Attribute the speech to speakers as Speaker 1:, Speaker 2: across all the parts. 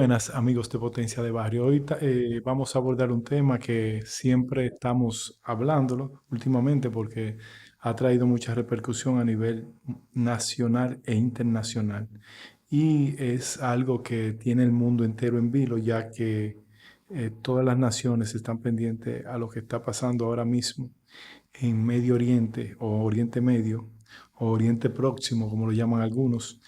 Speaker 1: buenas amigos de Potencia de Barrio. Hoy vamos a abordar un tema que siempre estamos hablándolo últimamente porque ha traído mucha repercusión a nivel nacional e internacional. Y es algo que tiene el mundo entero en vilo, ya que todas las naciones están pendientes a lo que está pasando ahora mismo en Medio Oriente o Oriente Medio o Oriente Próximo, como lo llaman algunos.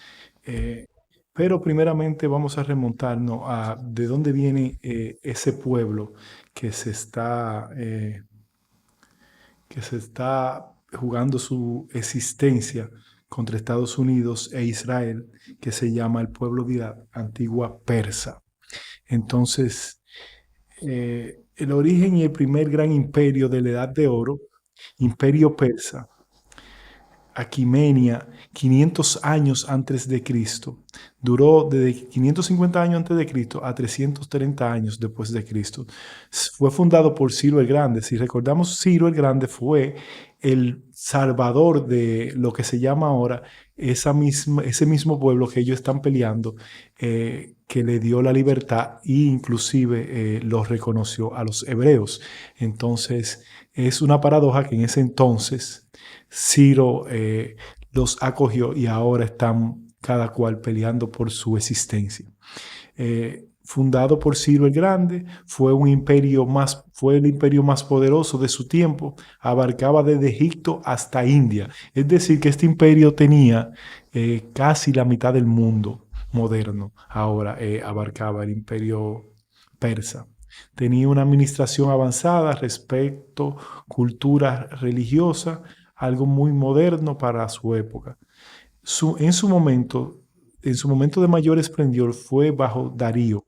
Speaker 1: Eh, pero primeramente vamos a remontarnos a de dónde viene ese pueblo que se está, eh, que se está jugando su existencia contra Estados Unidos e Israel, que se llama el pueblo de la antigua Persa. Entonces, el origen y el primer gran imperio de la Edad de Oro, Imperio Persa, Aquimenia, 500 años antes de Cristo. Duró desde 550 años antes de Cristo a 330 años después de Cristo. Fue fundado por Ciro el Grande. Si recordamos, Ciro el Grande fue el salvador de lo que se llama ahora ese mismo pueblo que ellos están peleando, que le dio la libertad e inclusive los reconoció a los hebreos. Entonces, es una paradoja que en ese entonces Ciro los acogió y ahora están cada cual peleando por su existencia. Fundado por Ciro el Grande, fue el imperio más poderoso de su tiempo, abarcaba desde Egipto hasta India. Es decir, que este imperio tenía casi la mitad del mundo moderno. Ahora abarcaba el imperio persa. Tenía una administración avanzada respecto cultura religiosa, algo muy moderno para su época. En en su momento de mayor esplendor fue bajo Darío.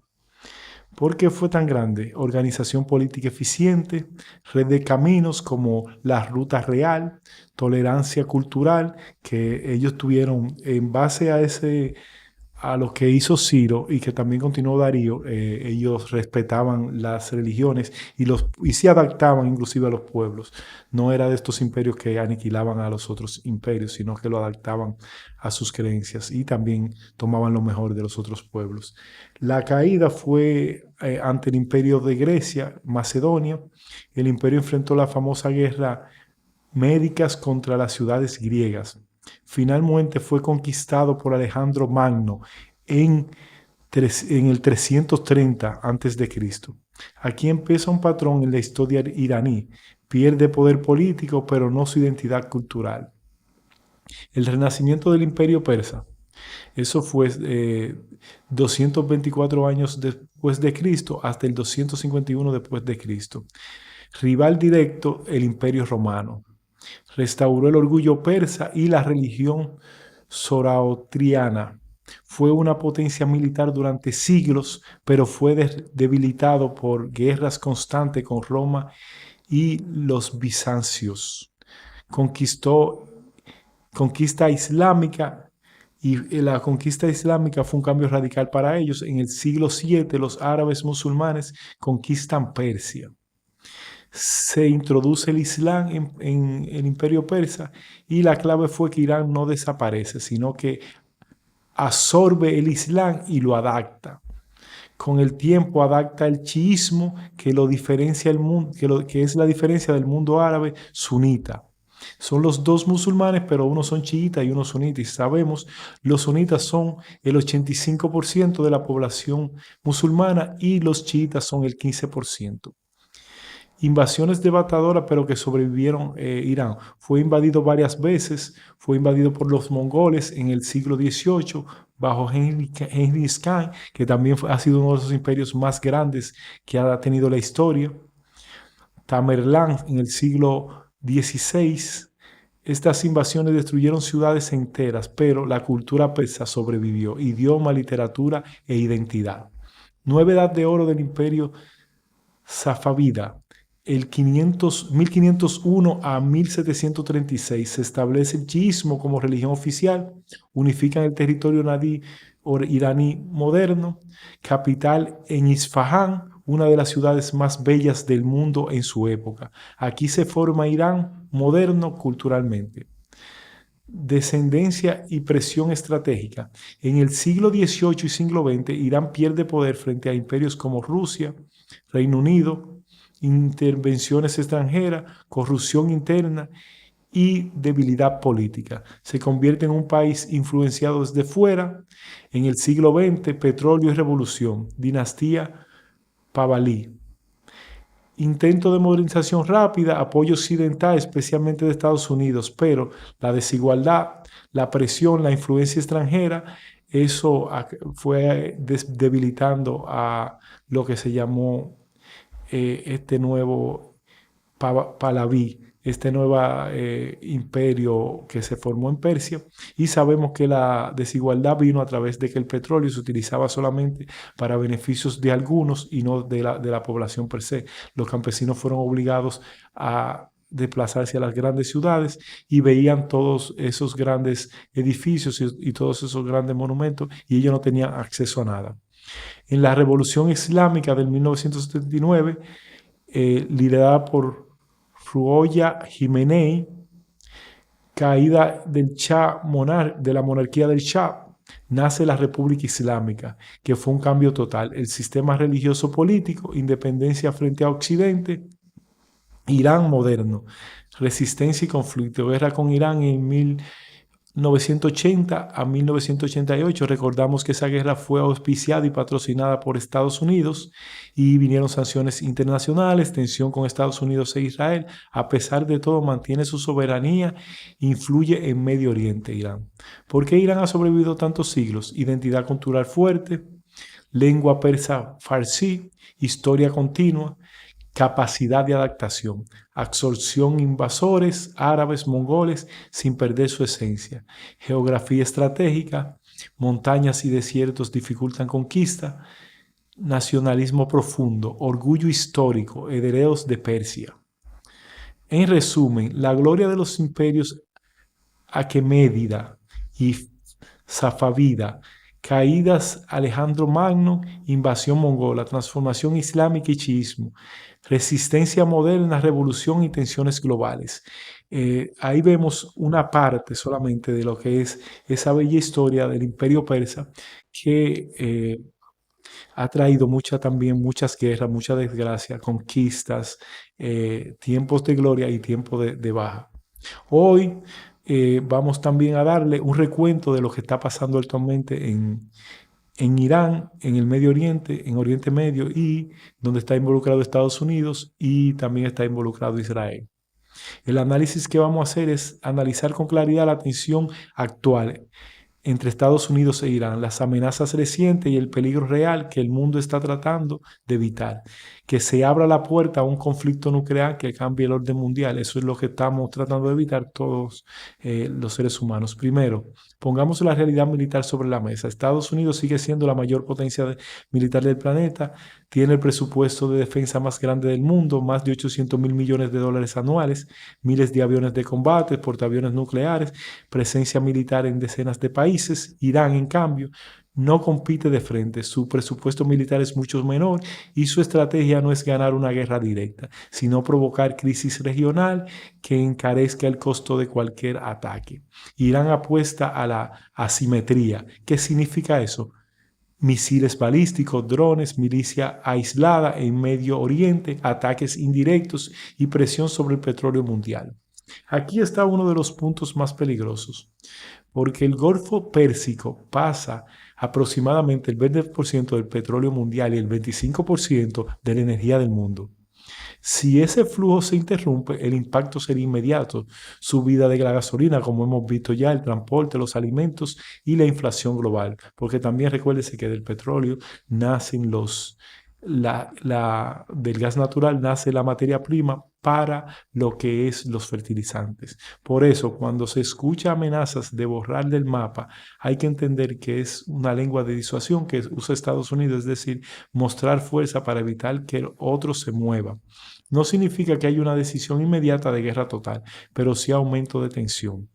Speaker 1: ¿Por qué fue tan grande? Organización política eficiente, red de caminos como la Ruta Real, tolerancia cultural que ellos tuvieron en base a lo que hizo Ciro y que también continuó Darío. Ellos respetaban las religiones y se adaptaban inclusive a los pueblos. No era de estos imperios que aniquilaban a los otros imperios, sino que lo adaptaban a sus creencias y también tomaban lo mejor de los otros pueblos. La caída fue ante el imperio de Grecia, Macedonia. El imperio enfrentó la famosa guerra médicas contra las ciudades griegas. Finalmente fue conquistado por Alejandro Magno en, en el 330 a.C. Aquí empieza un patrón en la historia iraní. Pierde poder político, pero no su identidad cultural. El renacimiento del imperio persa. Eso fue 224 años después de Cristo hasta el 251 después de Cristo. Rival directo, el imperio romano. Restauró el orgullo persa y la religión zoroastriana. Fue una potencia militar durante siglos, pero fue debilitado por guerras constantes con Roma y los bizancios. Conquistó conquista islámica y la conquista islámica fue un cambio radical para ellos. En el siglo VII los árabes musulmanes conquistan Persia. Se introduce el Islam en el imperio persa y la clave fue que Irán no desaparece, sino que absorbe el Islam y lo adapta. Con el tiempo adapta el chiismo que lo diferencia el mundo, que es la diferencia del mundo árabe sunita. Son los dos musulmanes, pero unos son chiitas y unos sunitas. Y sabemos, los sunitas son el 85% de la población musulmana y los chiitas son el 15%. Invasiones devastadoras, pero que sobrevivieron Irán. Fue invadido varias veces, fue invadido por los mongoles en el siglo XVIII, bajo Genghis Khan, que también ha sido uno de los imperios más grandes que ha tenido la historia. Tamerlán en el siglo XVI. Estas invasiones destruyeron ciudades enteras, pero la cultura persa sobrevivió, idioma, literatura e identidad. Nueva edad de oro del imperio safávida. El 1501 a 1736 se establece el chiismo como religión oficial, unifican el territorio nadí iraní moderno, capital en Isfahán, una de las ciudades más bellas del mundo en su época. Aquí se forma Irán moderno culturalmente. descendencia y presión estratégica. En el siglo XVIII y siglo XX, Irán pierde poder frente a imperios como Rusia, Reino Unido, intervenciones extranjeras, corrupción interna y debilidad política. Se convierte en un país influenciado desde fuera. En el siglo XX, petróleo y revolución, dinastía Pahlaví. Intento de modernización rápida, apoyo occidental, especialmente de Estados Unidos, pero la desigualdad, la presión, la influencia extranjera, eso fue debilitando a lo que se llamó este nuevo Pahlaví, este nuevo imperio que se formó en Persia, y sabemos que la desigualdad vino a través de que el petróleo se utilizaba solamente para beneficios de algunos y no de la población per se. Los campesinos fueron obligados a desplazarse a las grandes ciudades y veían todos esos grandes edificios y todos esos grandes monumentos y ellos no tenían acceso a nada. En la Revolución Islámica del 1979, liderada por Ruhollah Khomeini, caída del Shah, de la monarquía del Shah, nace la República Islámica, que fue un cambio total. El sistema religioso político, independencia frente a Occidente, Irán moderno, resistencia y conflicto, guerra con Irán en 1980 a 1988. Recordamos que esa guerra fue auspiciada y patrocinada por Estados Unidos y vinieron sanciones internacionales, tensión con Estados Unidos e Israel. A pesar de todo, mantiene su soberanía, influye en Medio Oriente, Irán. ¿Por qué Irán ha sobrevivido tantos siglos? Identidad cultural fuerte, lengua persa farsí, historia continua, capacidad de adaptación, absorción invasores árabes, mongoles, sin perder su esencia, geografía estratégica, montañas y desiertos dificultan conquista, nacionalismo profundo, orgullo histórico, herederos de Persia. En resumen, la gloria de los imperios aqueménida y safávida, caídas Alejandro Magno, invasión mongola, transformación islámica y chiismo, resistencia moderna, revolución y tensiones globales. Ahí vemos una parte solamente de lo que es esa bella historia del imperio persa que ha traído también muchas guerras, mucha desgracia, conquistas, tiempos de gloria y tiempos de baja. Hoy vamos también a darle un recuento de lo que está pasando actualmente en Irán, en el Medio Oriente, en Oriente Medio y donde está involucrado Estados Unidos y también está involucrado Israel. El análisis que vamos a hacer es analizar con claridad la tensión actual entre Estados Unidos e Irán, las amenazas recientes y el peligro real que el mundo está tratando de evitar. Que se abra la puerta a un conflicto nuclear que cambie el orden mundial. Eso es lo que estamos tratando de evitar todos los seres humanos. Primero, pongamos la realidad militar sobre la mesa. Estados Unidos sigue siendo la mayor potencia militar del planeta, tiene el presupuesto de defensa más grande del mundo, más de 800.000 millones de dólares anuales, miles de aviones de combate, portaaviones nucleares, presencia militar en decenas de países. Irán, en cambio, no compite de frente, su presupuesto militar es mucho menor y su estrategia no es ganar una guerra directa, sino provocar crisis regional que encarezca el costo de cualquier ataque. Irán apuesta a la asimetría. ¿Qué significa eso? Misiles balísticos, drones, milicia aislada en Medio Oriente, ataques indirectos y presión sobre el petróleo mundial. Aquí está uno de los puntos más peligrosos, porque el Golfo Pérsico pasa aproximadamente el 20% del petróleo mundial y el 25% de la energía del mundo. Si ese flujo se interrumpe, el impacto sería inmediato. Subida de la gasolina, como hemos visto ya, el transporte, los alimentos y la inflación global. Porque también recuérdese que del petróleo nacen del gas natural nace la materia prima para lo que es los fertilizantes. Por eso, cuando se escucha amenazas de borrar del mapa, hay que entender que es una lengua de disuasión que usa Estados Unidos, es decir, mostrar fuerza para evitar que el otro se mueva. No significa que haya una decisión inmediata de guerra total, pero sí aumento de tensión.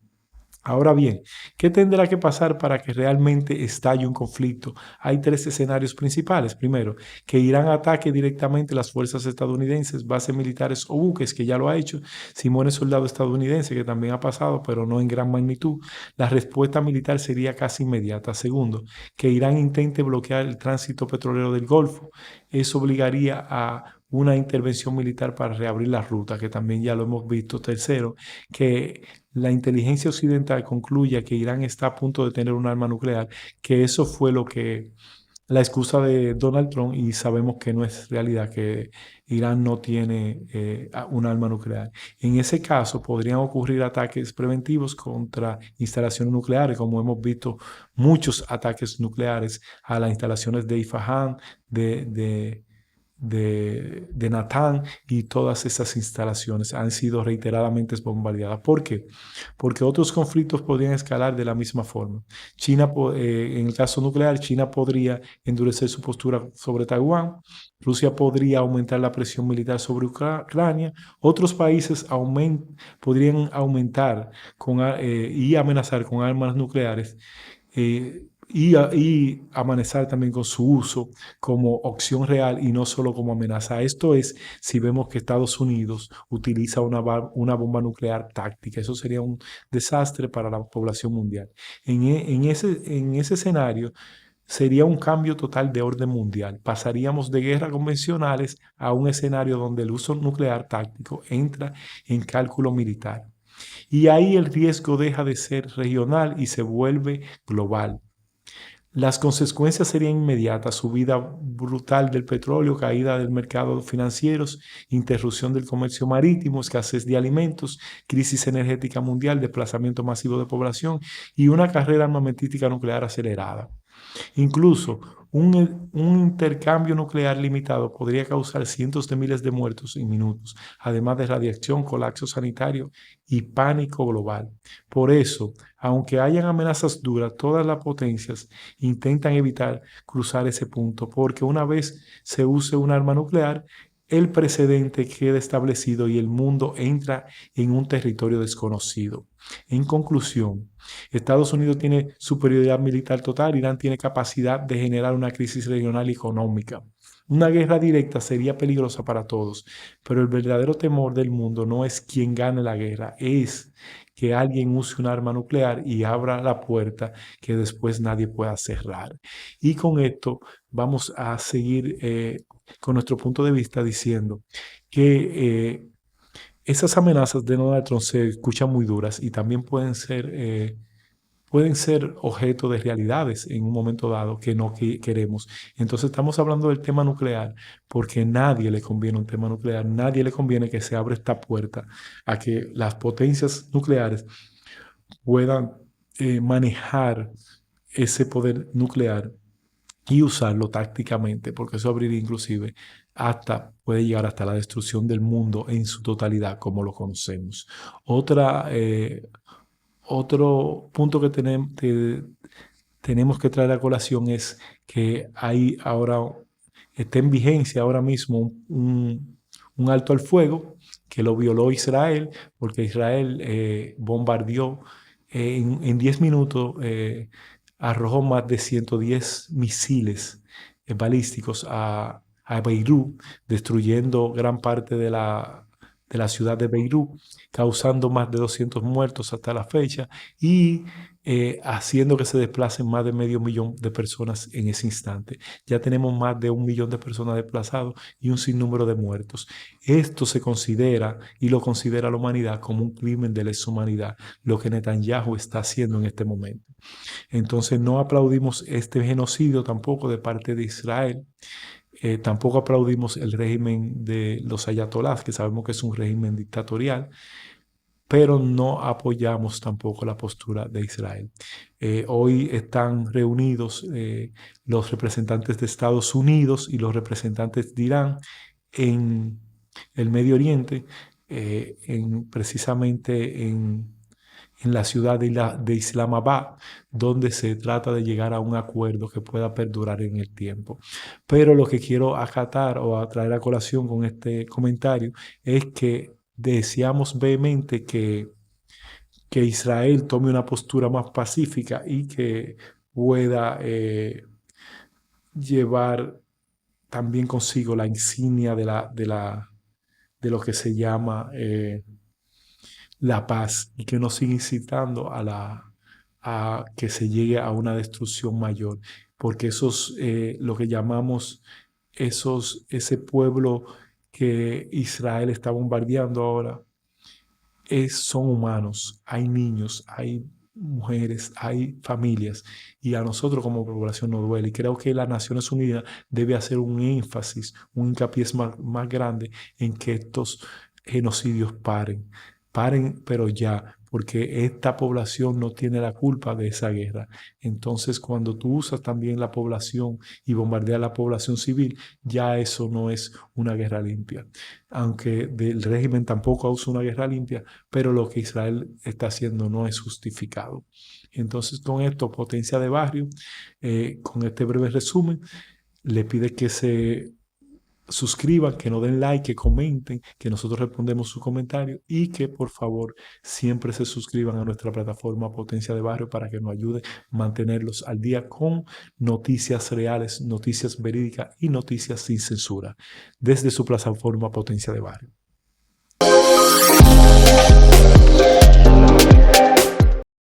Speaker 1: Ahora bien, ¿qué tendrá que pasar para que realmente estalle un conflicto? Hay tres escenarios principales. Primero, que Irán ataque directamente las fuerzas estadounidenses, bases militares o buques, que ya lo ha hecho. Si muere soldado estadounidense, que también ha pasado, pero no en gran magnitud, la respuesta militar sería casi inmediata. Segundo, que Irán intente bloquear el tránsito petrolero del Golfo. Eso obligaría a una intervención militar para reabrir la ruta, que también ya lo hemos visto. Tercero, que la inteligencia occidental concluya que Irán está a punto de tener un arma nuclear, que eso fue lo que la excusa de Donald Trump, y sabemos que no es realidad, que Irán no tiene un arma nuclear. En ese caso podrían ocurrir ataques preventivos contra instalaciones nucleares, como hemos visto muchos ataques nucleares a las instalaciones de Isfahan, de Natanz, y todas esas instalaciones han sido reiteradamente bombardeadas. ¿Por qué? Porque otros conflictos podrían escalar de la misma forma. En el caso nuclear, China podría endurecer su postura sobre Taiwán, Rusia podría aumentar la presión militar sobre Ucrania, otros países podrían aumentar y amenazar con armas nucleares, y amenazar también con su uso como opción real y no solo como amenaza. Esto es si vemos que Estados Unidos utiliza una bomba nuclear táctica. Eso sería un desastre para la población mundial. En ese escenario sería un cambio total de orden mundial. Pasaríamos de guerras convencionales a un escenario donde el uso nuclear táctico entra en cálculo militar. Y ahí el riesgo deja de ser regional y se vuelve global. Las consecuencias serían inmediatas: subida brutal del petróleo, caída del mercado financieros, interrupción del comercio marítimo, escasez de alimentos, crisis energética mundial, desplazamiento masivo de población y una carrera armamentística nuclear acelerada. Incluso un intercambio nuclear limitado podría causar cientos de miles de muertos en minutos, además de radiación, colapso sanitario y pánico global. Por eso, aunque hayan amenazas duras, todas las potencias intentan evitar cruzar ese punto, porque una vez se use un arma nuclear, el precedente queda establecido y el mundo entra en un territorio desconocido. En conclusión, Estados Unidos tiene superioridad militar total, Irán tiene capacidad de generar una crisis regional y económica. Una guerra directa sería peligrosa para todos, pero el verdadero temor del mundo no es quién gane la guerra, es que alguien use un arma nuclear y abra la puerta que después nadie pueda cerrar. Y con esto vamos a seguir con nuestro punto de vista diciendo que esas amenazas de Donald Trump se escuchan muy duras y también pueden ser objeto de realidades en un momento dado que no queremos. Entonces estamos hablando del tema nuclear porque nadie le conviene un tema nuclear, nadie le conviene que se abra esta puerta a que las potencias nucleares puedan manejar ese poder nuclear y usarlo tácticamente, porque eso abriría inclusive puede llegar hasta la destrucción del mundo en su totalidad como lo conocemos. Otro punto que tenemos que traer a colación es que está en vigencia ahora mismo un alto al fuego que lo violó Israel, porque Israel bombardeó en 10 minutos, arrojó más de 110 misiles balísticos a Beirut, destruyendo gran parte de la ciudad de Beirut, causando más de 200 muertos hasta la fecha y haciendo que se desplacen más de medio millón de personas en ese instante. Ya tenemos más de 1 millón de personas desplazadas y un sinnúmero de muertos. Esto se considera y lo considera la humanidad como un crimen de lesa humanidad, lo que Netanyahu está haciendo en este momento. Entonces no aplaudimos este genocidio tampoco de parte de Israel. Tampoco aplaudimos el régimen de los ayatolás, que sabemos que es un régimen dictatorial, pero no apoyamos tampoco la postura de Israel. Hoy están reunidos los representantes de Estados Unidos y los representantes de Irán en el Medio Oriente, precisamente en la ciudad de Islamabad, donde se trata de llegar a un acuerdo que pueda perdurar en el tiempo. Pero lo que quiero acatar o atraer a colación con este comentario es que deseamos vehemente que Israel tome una postura más pacífica y que pueda llevar también consigo la insignia de lo que se llama la paz y que no siga incitando a que se llegue a una destrucción mayor, porque lo que llamamos ese pueblo que Israel está bombardeando ahora, son humanos, hay niños, hay mujeres, hay familias, y a nosotros como población nos duele. Y creo que las Naciones Unidas debe hacer un énfasis, un hincapié más grande en que estos genocidios paren, pero ya, porque esta población no tiene la culpa de esa guerra. Entonces, cuando tú usas también la población y bombardeas la población civil, ya eso no es una guerra limpia. Aunque del régimen tampoco usa una guerra limpia, pero lo que Israel está haciendo no es justificado. Entonces, con esto, Potencia de Barrio, con este breve resumen, le pide que se suscriban, que nos den like, que comenten, que nosotros respondemos sus comentarios y que por favor siempre se suscriban a nuestra plataforma Potencia de Barrio para que nos ayude a mantenerlos al día con noticias reales, noticias verídicas y noticias sin censura desde su plataforma Potencia de Barrio.